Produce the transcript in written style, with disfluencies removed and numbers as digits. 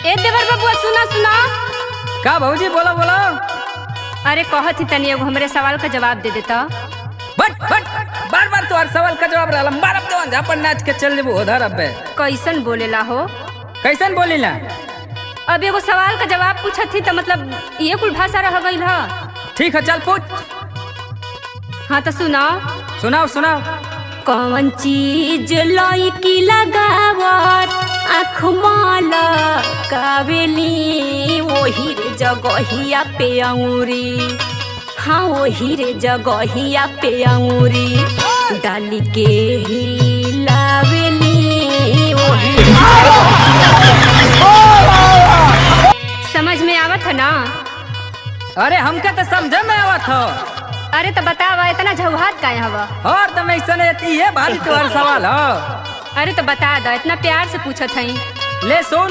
ए देवर बबुआ सुना सुना। का भौजी बोलो बोलो। अरे कहत ही तनी एगो हमरे सवाल का जवाब दे देता। बट बार बार तुम्हारे सवाल का जवाब रहला मार अब तो झापन नाच के चल जेबो उधर अबे। कैसन बोलेला हो? कैसन बोलीला? अब एगो सवाल का जवाब पूछत थी तो मतलब ये कुल भाषा रह गइल ह। ठीक है चल पूछ। हाँ तो सुना। सुनाओ सुनाओ। कौन चीज लईकी लगावत आँख माला कावेली वही रे जगहिया पे अंगूरी। हाँ वही रे जगहिया पे अंगूरी डाली के हिलावेली वही। समझ में आवत है ना? अरे हमके तो समझे में आवत हो। अरे तो बतावा इतना झौहात काहे हवा? और तुम ऐसा ये भारी तुम्हारा सवाल हो। अरे तो बता दो, इतना प्यार से पूछत हई। ले सुन।